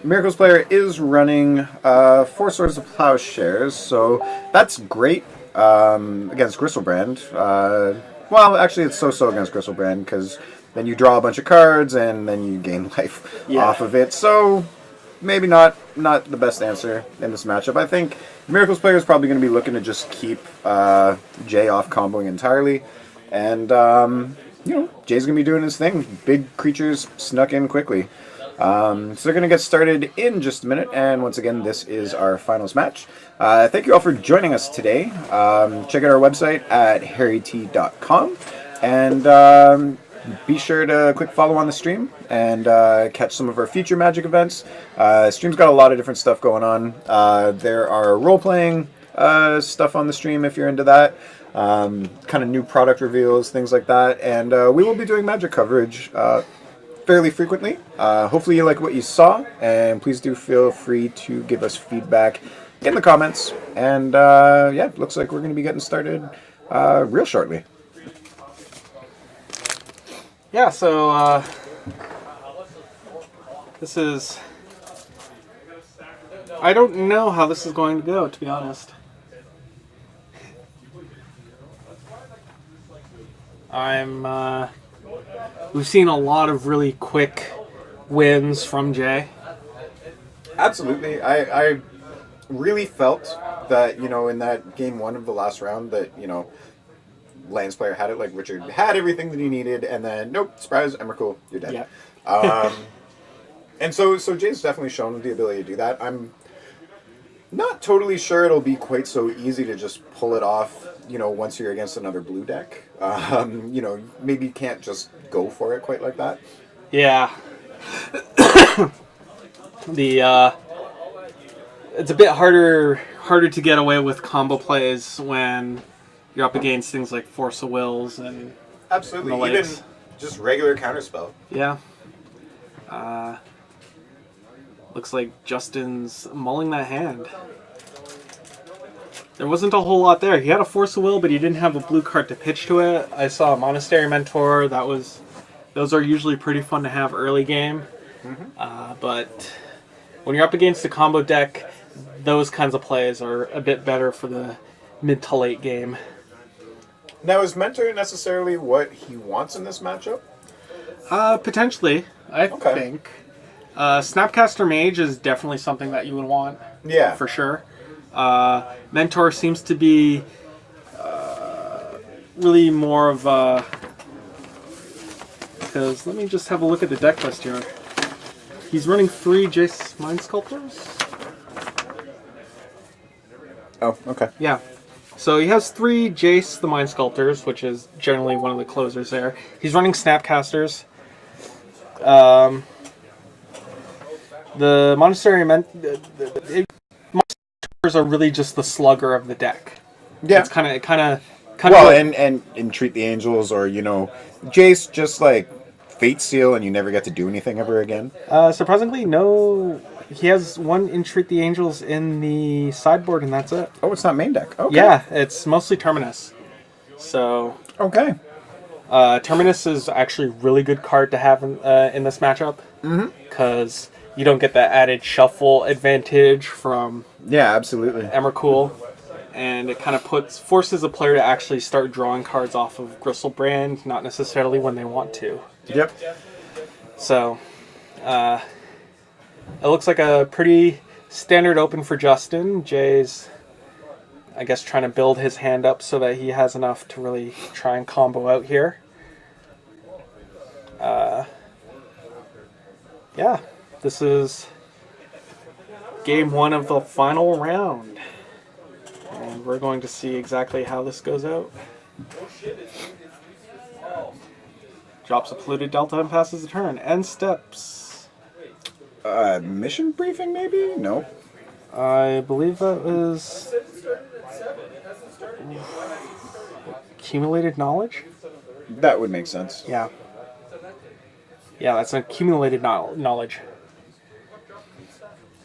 Miracles player is running 4 Swords of Plowshares, so that's great against Gristlebrand. Well, actually, it's so-so against Gristlebrand, because then you draw a bunch of cards, and then you gain life off of it, so maybe not the best answer in this matchup. I think Miracles player is probably going to be looking to just keep Jay off comboing entirely, and Jay's going to be doing his thing. Big creatures snuck in quickly. So they're going to get started in just a minute, and once again, this is our finals match. Thank you all for joining us today. Check out our website at harryt.com, and be sure to click follow on the stream and catch some of our future Magic events. Stream's got a lot of different stuff going on. There are role-playing stuff on the stream if you're into that. Kind of new product reveals, things like that. And we will be doing Magic coverage fairly frequently. Hopefully you like what you saw, and please do feel free to give us feedback in the comments. And yeah, looks like we're going to be getting started real shortly. Yeah, so this is... I don't know how this is going to go, to be honest. We've seen a lot of really quick wins from Jay. Absolutely. I really felt that, in that game 1 of the last round that, Lance player had it, like Richard had everything that he needed, and then, nope, surprise, Emrakul, you're dead. Yeah. And so Jay's definitely shown the ability to do that. I'm not totally sure it'll be quite so easy to just pull it off, once you're against another blue deck. Maybe you can't just go for it quite like that. Yeah. It's a bit harder to get away with combo plays when you're up against things like Force of Wills and absolutely, even just regular counterspell. Yeah. Looks like Justin's mulling that hand. There wasn't a whole lot there. He had a Force of Will, but he didn't have a blue card to pitch to it. I saw a Monastery Mentor. Those are usually pretty fun to have early game. Mm-hmm. But when you're up against a combo deck, those kinds of plays are a bit better for the mid to late game. Now, is Mentor necessarily what he wants in this matchup? Potentially, I think. Snapcaster Mage is definitely something that you would want. Yeah. For sure. Mentor seems to be really more of a... Because let me just have a look at the deck list here. He's running 3 Jace Mind Sculptors. Oh, okay. Yeah. So he has 3 Jace the Mind Sculptors, which is generally one of the closers there. He's running Snapcasters. The Monastery Mentors are really just the slugger of the deck. Yeah. It's kind of. Well, and Entreat the Angels, or Jace just like Fate Seal, and you never get to do anything ever again. Surprisingly, no. He has 1 Entreat the Angels in the sideboard, and that's it. Oh, it's not main deck. Okay. Yeah, it's mostly Terminus. So. Okay. Terminus is actually a really good card to have in this matchup. Because you don't get that added shuffle advantage from. Yeah, absolutely. Emrakul. And it kind of forces a player to actually start drawing cards off of Gristlebrand, not necessarily when they want to. Yep. So, it looks like a pretty standard open for Justin. Jay's, I guess, trying to build his hand up so that he has enough to really try and combo out here. Yeah, this is game 1 of the final round. And we're going to see exactly how this goes out. Drops a polluted delta and passes the turn. End steps. Mission briefing, maybe? No. I believe that was accumulated knowledge. That would make sense. Yeah. Yeah, that's an accumulated knowledge.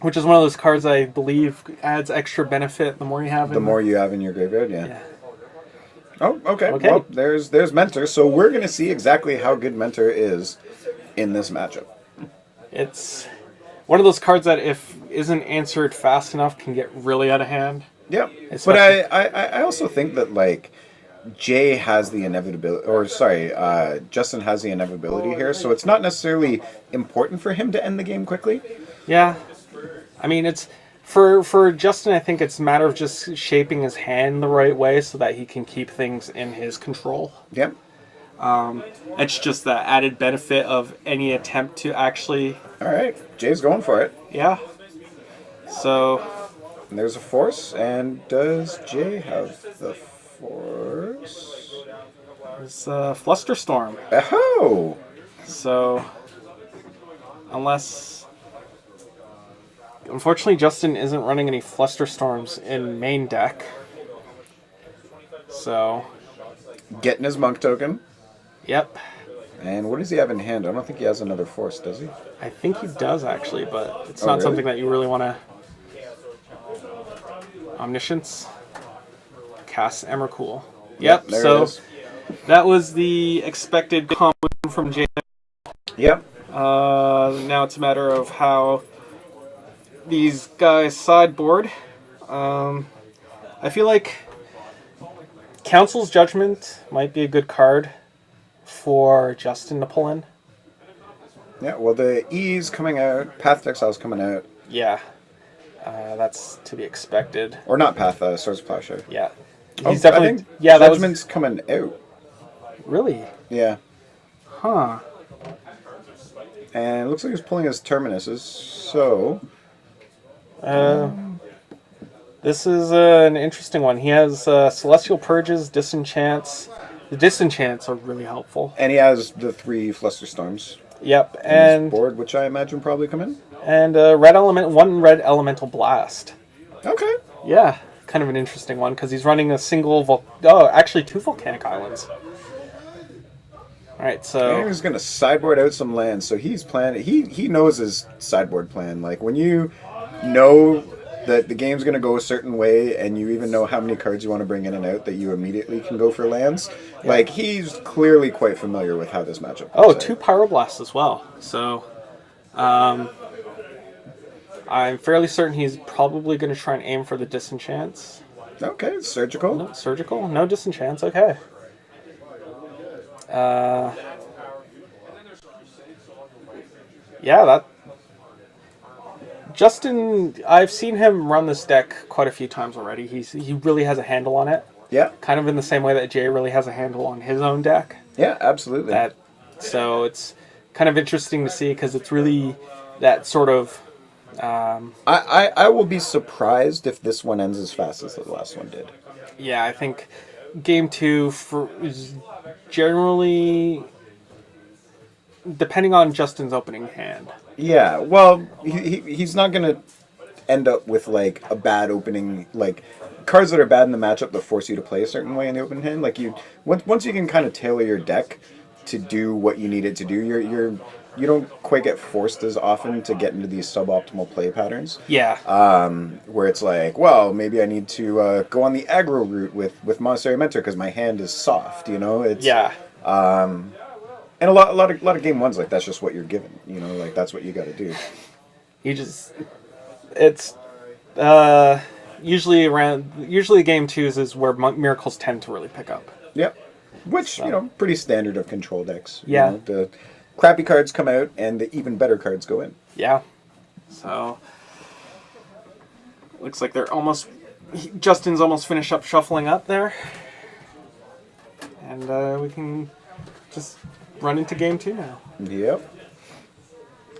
Which is one of those cards I believe adds extra benefit the more you have. The more you have in your graveyard, yeah. Oh, okay. Okay. Well, there's Mentor. So we're going to see exactly how good Mentor is in this matchup. It's one of those cards that if isn't answered fast enough can get really out of hand. Yeah, but Especially- I also think that like Jay has the inevitability, or sorry, Justin has the inevitability here, so it's not necessarily important for him to end the game quickly. Yeah, I mean it's for Justin. I think it's a matter of just shaping his hand the right way so that he can keep things in his control. Yeah. It's just the added benefit of any attempt to actually, All right, Jay's going for it. yeah. So And there's a force, and does Jay have the force? it's Flusterstorm. Oh! So unless, unfortunately, Justin isn't running any Flusterstorms in main deck. So, Getting his monk token. yep. And what does he have in hand? I don't think he has another force, does he? I think he does actually, but it's Oh, not really? something that you really want to. Omniscience. Cast Emrakul. Yep, there it so is. that was the expected combo from Jay. Yep. Now it's a matter of how these guys sideboard. I feel like Council's Judgment might be a good card for Justin to pull in. Yeah, well, the E's coming out, Path to Exile's coming out. Yeah, that's to be expected. Or not Path, Swords of Plowshare. Yeah, Oh, he's definitely. I think Yeah, that was Judgment's coming out. really, Yeah. huh? And it looks like he's pulling his Terminuses, so... This is an interesting one. He has Celestial Purges, Disenchants. The Disenchants are really helpful. And he has the 3 Flusterstorms Yep, in his and board, which I imagine probably come in. one red elemental blast. Okay. Yeah, kind of an interesting one because he's running a single actually 2 volcanic islands. All right, And so he's going to sideboard out some lands, so he's planning... He knows his sideboard plan. Like, when you know that the game's going to go a certain way, and you even know how many cards you want to bring in and out, that you immediately can go for lands. Yeah. Like, he's clearly quite familiar with how this matchup oh, plays 2 out. Pyroblasts as well. So I'm fairly certain he's probably going to try and aim for the Disenchants. Okay, surgical. No, surgical? No Disenchants, okay. Yeah, that... Justin, I've seen him run this deck quite a few times already. He really has a handle on it. Yeah, Kind of in the same way that Jay really has a handle on his own deck. yeah, absolutely. So it's kind of interesting to see because it's really that sort of... I will be surprised if this one ends as fast as the last one did. Yeah, I think game 2 is generally depending on Justin's opening hand. Yeah, well, he's not going to end up with, like, a bad opening, like, cards that are bad in the matchup that force you to play a certain way in the open hand. Like, once you can kind of tailor your deck to do what you need it to do, you don't quite get forced as often to get into these suboptimal play patterns. Yeah. Where it's like, well, maybe I need to go on the aggro route with Monastery Mentor because my hand is soft, you know? It's, Yeah. And a lot of game ones, like, that's just what you're given, you know? Like, that's what you got to do. It's usually game 2s is where miracles tend to really pick up. Yep. Which, pretty standard of control decks. Yeah. You know, the crappy cards come out and the even better cards go in. Yeah. So looks like Justin's almost finished up shuffling up there. And we can just run into game 2 now. Yep.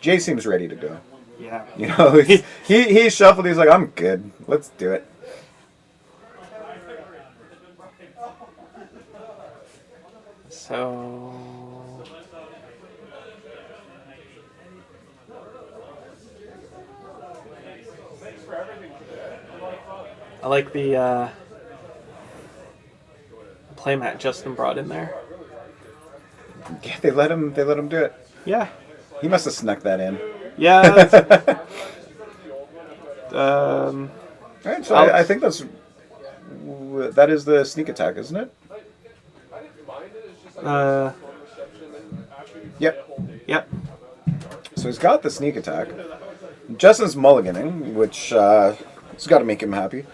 Jay seems ready to go. Yeah. You know, he shuffled, he's like, I'm good. Let's do it. So I like the playmat Justin brought in there. Yeah, they let him do it. Yeah. He must have snuck that in. Yeah. Alright, so I think that is the sneak attack, isn't it? Yep. Yep. So he's got the sneak attack. Justin's mulliganing, which has got to make him happy.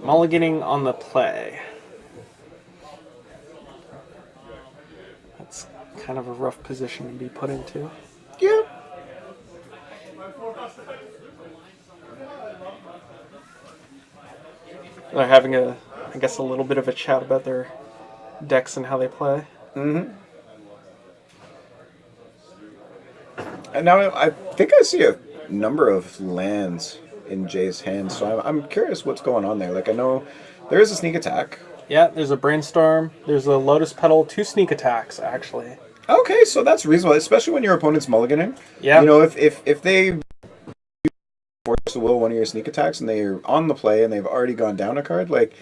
Mulliganing on the play. That's kind of a rough position to be put into. Yeah. They're having I guess, a little bit of a chat about their decks and how they play. Mm-hmm. And now I think I see a number of lands in Jay's hand, so I'm curious what's going on there. Like, I know there is a sneak attack. Yeah, there's a Brainstorm, there's a Lotus Petal, 2 sneak attacks, actually. Okay, so that's reasonable, especially when your opponent's mulliganing. Yeah. You know, if they force the will one of your sneak attacks and they're on the play and they've already gone down a card, like,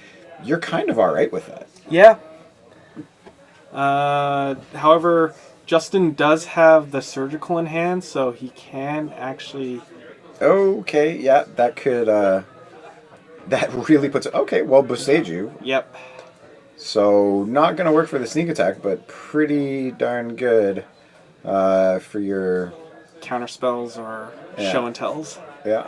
you're kind of all right with that. Yeah. However, Justin does have the Surgical in hand, so he can actually... Okay, yeah, that could, that really puts it... Okay, well, Boseiju. Yep. So, not going to work for the sneak attack, but pretty darn good for your... Counter spells or show and tells. Yeah.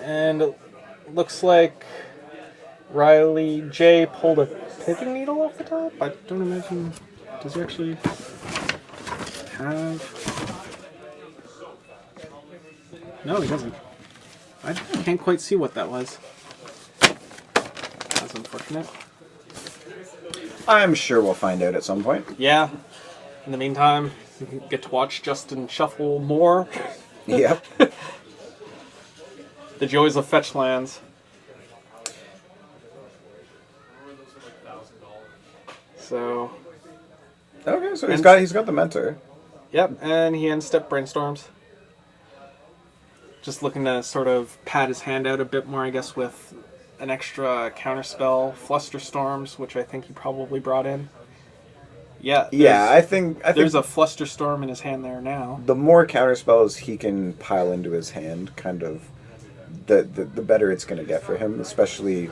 And it looks like Riley J pulled a pithing needle off the top. I don't imagine... Does he actually have... No, he doesn't. I can't quite see what that was. That's unfortunate. I'm sure we'll find out at some point. Yeah. In the meantime, you can get to watch Justin shuffle more. Yep. The joys of fetch lands. So. Okay, so he's got the mentor. Yep, and he end-step Brainstorms. Just looking to sort of pad his hand out a bit more, I guess, with an extra counterspell, Flusterstorms, which I think he probably brought in. Yeah. I think there's a Flusterstorm in his hand there now. The more counterspells he can pile into his hand, kind of, the better it's going to get for him. Especially,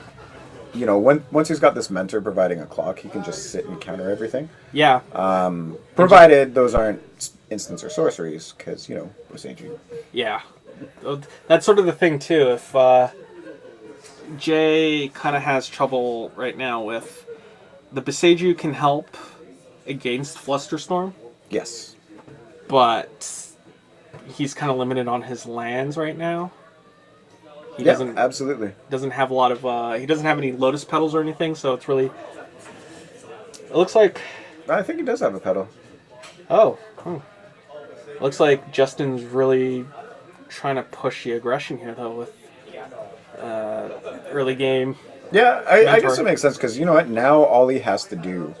you know, once he's got this mentor providing a clock, he can just sit and counter everything. Yeah. Provided those aren't instants or sorceries, because, you know, Boseiju. Yeah. That's sort of the thing, too. If Jay kind of has trouble right now with... The Boseiju can help against Flusterstorm. Yes. But he's kind of limited on his lands right now. He absolutely. Doesn't have a lot of... he doesn't have any Lotus Petals or anything, so it's really... It looks like... I think he does have a pedal. Oh. Looks like Justin's really trying to push the aggression here, though, with early game. Yeah, I guess it makes sense, because you know what? Now all he has to do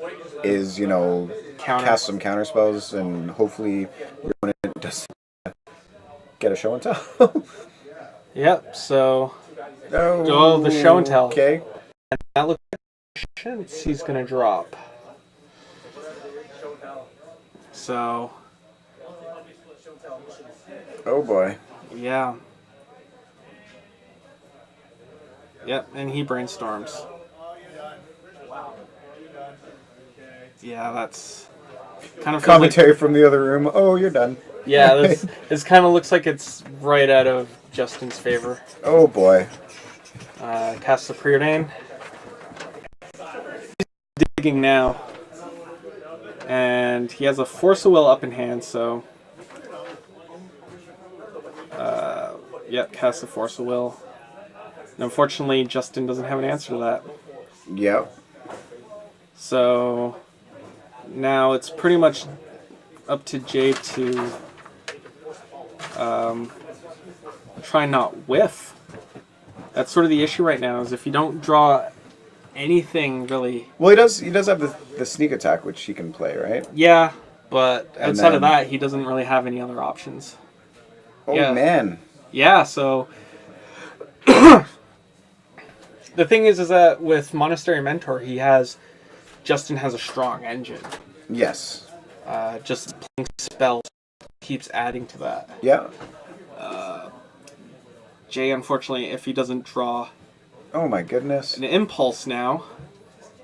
is, you know, cast some counter spells, and hopefully your opponent does get a show and tell. Yep, so... Oh, the show and tell. Okay. And that looks like he's going to drop. So... Oh boy. Yeah. Yep, and he brainstorms. Yeah, that's kind of commentary from the other room. Oh, you're done. Yeah, this kind of looks like it's right out of Justin's favor. Oh boy. Cast the preordain. He's digging now, and he has a Force of Will up in hand, so. Yep, cast the Force of Will. And unfortunately, Justin doesn't have an answer to that. Yep. So now it's pretty much up to Jay to try and not whiff. That's sort of the issue right now, is if you don't draw anything really... Well, he does have the sneak attack, which he can play, right? Yeah, but outside of that, he doesn't really have any other options. Oh, yeah. Man. Yeah, so... The thing is that with Monastery Mentor, Justin has a strong engine. Yes. Just playing spells keeps adding to that. Yeah. Jay, unfortunately, if he doesn't draw... Oh my goodness. An impulse now,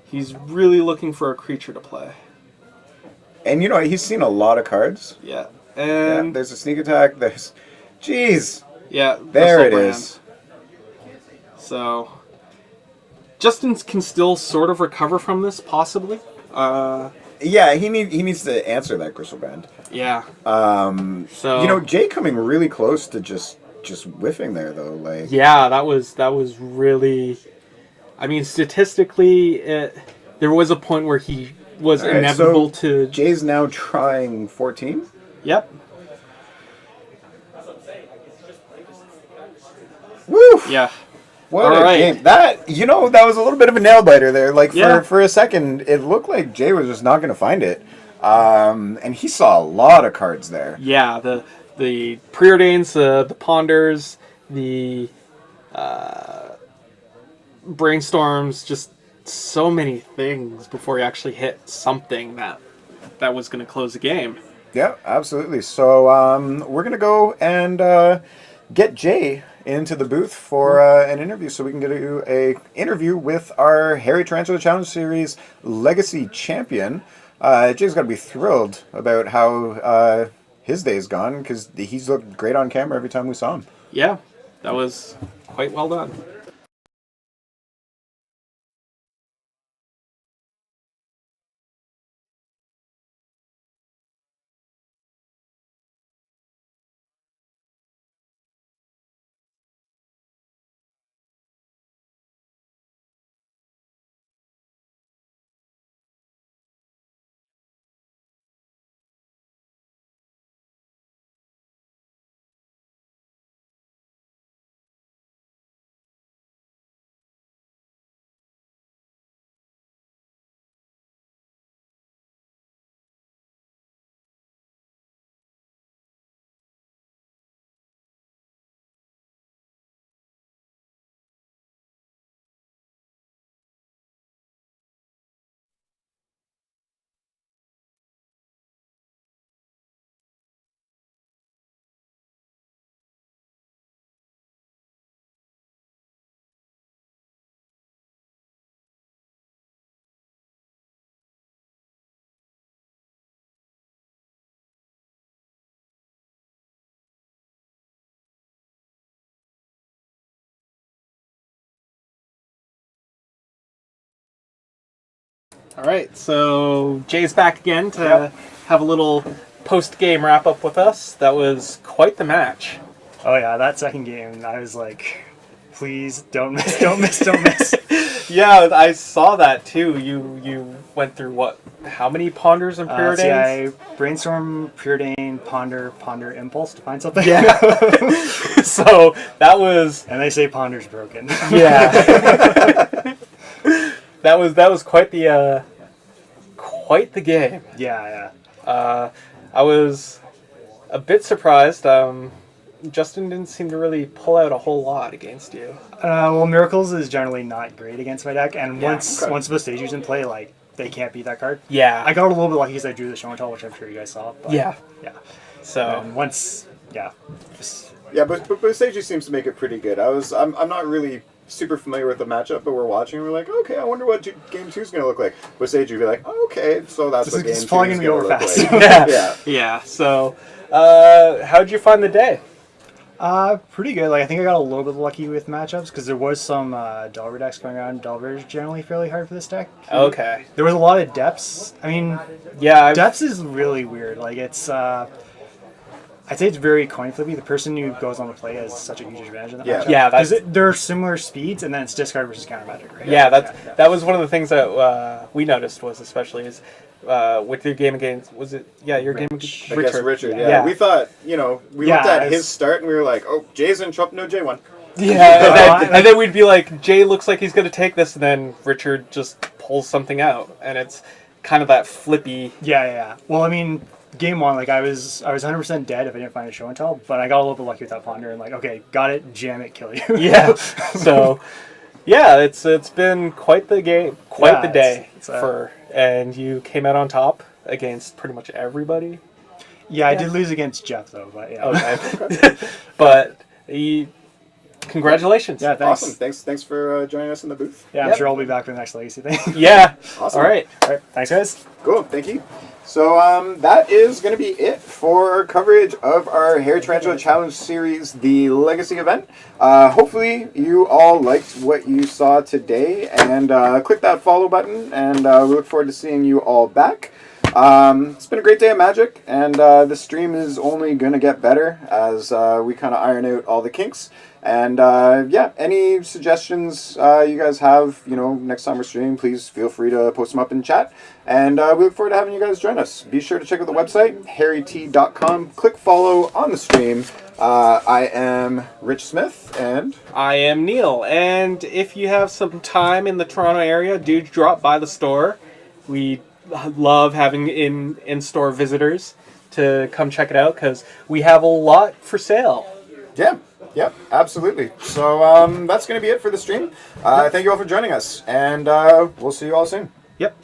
he's really looking for a creature to play. And he's seen a lot of cards. Yeah. Yeah, And there's a sneak attack. Jeez. yeah, There it Brand. is. So Justin can still sort of recover from this, possibly. Yeah, he needs to answer that Griselbrand. Yeah. So Jay coming really close to just whiffing there though. Like yeah, that was really. I mean, statistically, there was a point where he was inevitable to. Jay's now trying 14. Yep. Woo! Yeah. What a game. That was a little bit of a nail biter there. Like for a second, it looked like Jay was just not going to find it. And he saw a lot of cards there. Yeah, the preordains, the ponders, the brainstorms, just so many things before he actually hit something that was going to close the game. Yeah, absolutely. So we're going to go and get Jay into the booth for an interview so we can get a interview with our Harry Tarantula Challenge Series Legacy Champion. Jay's got to be thrilled about how his day's gone because he's looked great on camera every time we saw him. Yeah, that was quite well done. All right, so Jay's back again to have a little post-game wrap-up with us. That was quite the match. Oh yeah, that second game, I was like, please don't miss, don't miss, don't miss. Yeah, I saw that too. You went through how many ponders and preordains? So yeah, I brainstorm, preordain, ponder, impulse to find something. Yeah. So that was. And they say ponder's broken. Yeah. That was quite the game. Yeah. I was a bit surprised. Justin didn't seem to really pull out a whole lot against you. Well, Miracles is generally not great against my deck, and once Vestage's in play, like, they can't beat that card. Yeah. I got a little bit lucky because I drew the show and tell, which I'm sure you guys saw. But yeah. So and once, but Vestige seems to make it pretty good. I'm not really super familiar with the matchup, but we're watching and we're like, okay, I wonder what game 2 is going to look like. Vestige would be like, oh, okay, so that's what game 2 is going to look fast. like. Yeah. So, how'd you find the day? Pretty good. Like, I think I got a little bit lucky with matchups because there was some Delver decks going around. Delver is generally fairly hard for this deck. Okay. There was a lot of depths. I mean, depths is really weird. Like, it's I'd say it's very coin flippy. The person who goes on the play has such a huge advantage in that matchup. Yeah, because they're similar speeds, and then it's discard versus counter magic, right? Yeah, that was one of the things that we noticed was especially is with your game against your game against Richard. Yeah. We thought we looked at his start and we were like, oh, Jay's in trouble. No, Jay won. Yeah, and then we'd be like, Jay looks like he's going to take this, and then Richard just pulls something out, and it's kind of that flippy. Yeah. Well, I mean, game 1, like I was 100% dead if I didn't find a show and tell, but I got a little bit lucky with that ponder and like, okay, got it, jam it, kill you. Yeah. So, yeah, it's been quite the game, quite the day and you came out on top against pretty much everybody. Yeah, I did lose against Jeff though, but yeah. Okay. But Congratulations. Yeah, thanks. Awesome. Thanks for joining us in the booth. Yeah, I'm Yep. sure I'll be back for the next Legacy thing. Yeah. Awesome. All right. All right, thanks, guys. Cool, thank you. So that is going to be it for our coverage of our Harry Tarantula Challenge Series, the Legacy event. Hopefully you all liked what you saw today, and click that follow button, and we look forward to seeing you all back. It's been a great day of Magic, and the stream is only going to get better as we kind of iron out all the kinks. And yeah, any suggestions you guys have, next time we're streaming, please feel free to post them up in chat. And we look forward to having you guys join us. Be sure to check out the website, harryt.com. Click follow on the stream. I am Rich Smith, and I am Neil. And if you have some time in the Toronto area, do drop by the store. We love having in-store visitors to come check it out because we have a lot for sale. yeah. Yep, absolutely. So that's going to be it for the stream. Thank you all for joining us, and we'll see you all soon. Yep.